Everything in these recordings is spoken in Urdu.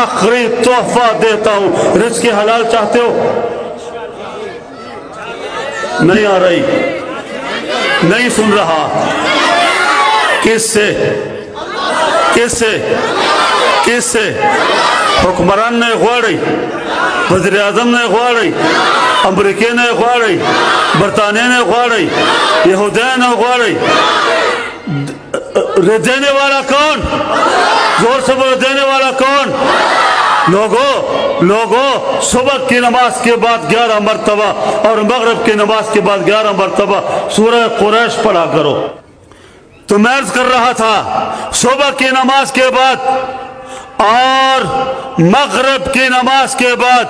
آخری تحفہ دیتا ہوں۔ رزق حلال چاہتے ہو؟ نہیں آ رہی، نہیں سن رہا۔ کس سے؟ کس سے؟ کس سے؟ حکمران نے غواړي، وزیر اعظم نے غواړي، امریکہ نے غواړي، برطانیہ نے غواړي، یہودیان نے غواړي۔ دینے والا کون؟ زور سے بولو، دینے والا کون؟ لوگوں صبح کی نماز کے بعد 11 مرتبہ اور مغرب کی نماز کے بعد 11 مرتبہ سورہ قریش پڑھا کرو۔ تو میں عرض کر رہا تھا صبح کی نماز کے بعد اور مغرب کی نماز کے بعد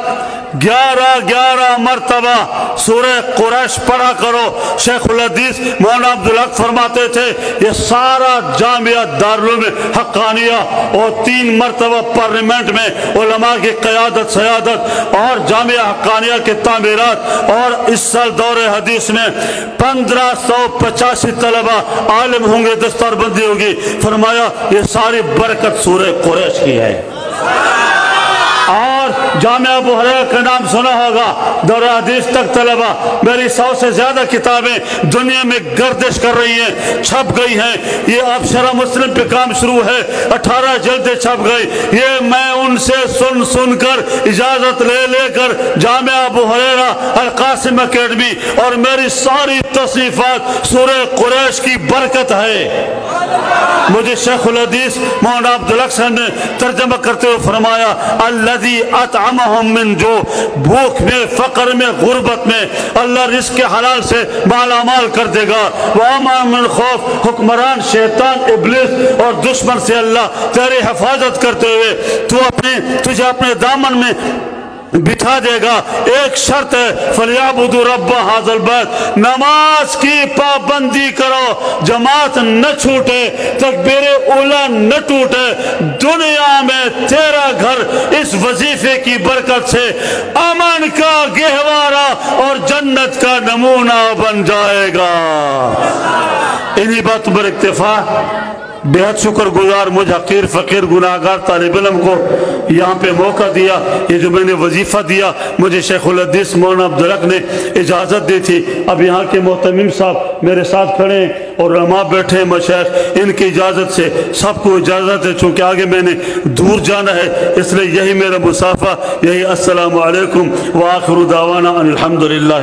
11 مرتبہ سورہ قریش پڑھا کرو۔ شیخ الحدیث مولانا عبدالحق فرماتے تھے یہ سارا جامعہ دارالعلوم حقانیہ اور 3 مرتبہ پارلیمنٹ میں علماء کی قیادت سیادت اور جامعہ حقانیہ کے تعمیرات، اور اس سال دور حدیث میں 1585 طلبہ عالم ہوں گے، دستار بندی ہوگی۔ فرمایا یہ ساری برکت سورہ قریش کی ہے۔ اور جامعہ ابو ہریرہ کا نام سنا ہوگا، دور حدیث تک طلبہ، میری 100 سے زیادہ کتابیں دنیا میں گردش کر رہی ہیں، چھپ گئی ہیں۔ یہ اب شرح مسلم پہ کام شروع ہے، 18 جلدیں چھپ گئی۔ یہ میں ان سے سن کر اجازت لے کر جامعہ ابو ہریرہ القاسم اکیڈمی اور میری ساری تصنیفات سورہ قریش کی برکت ہے۔ مجھے شیخ الحدیث مولانا عبدالحق صاحب نے ترجمہ کرتے ہوئے فرمایا الذی اطعمہم من جو، بھوک میں، فقر میں، غربت میں اللہ رزق حلال سے مالا مال کر دے گا۔ وَأَمَنَ مِنْ خوف، حکمران شیطان ابلیس اور دشمن سے اللہ تیری حفاظت کرتے ہوئے تجھے اپنے دامن میں بٹھا دے گا۔ ایک شرط ہے فَلْيَعْبُدُوا رَبَّ هَذَا الْبَيْتِ، نماز کی پابندی کرو، جماعت نہ چھوٹے، تکبیر اولا نہ ٹوٹے۔ دنیا میں تیرا گھر اس وظیفے کی برکت سے امن کا گہوارہ اور جنت کا نمونہ بن جائے گا۔ انہی بات پر اکتفا، بہت شکر گزار مجھ حقیر فقیر گناہگار طالب علم کو یہاں پہ موقع دیا۔ یہ جو میں نے وظیفہ دیا مجھے شیخ الحدیث مولانا عبدالحق نے اجازت دی تھی۔ اب یہاں کے محتمم صاحب میرے ساتھ کھڑے ہیں اور علماء بیٹھے ہیں مشائخ، ان کی اجازت سے سب کو اجازت ہے، چونکہ آگے میں نے دور جانا ہے، اس لیے یہی میرا مصافحہ، یہی السلام علیکم وآخر دعوانا ان الحمدللہ۔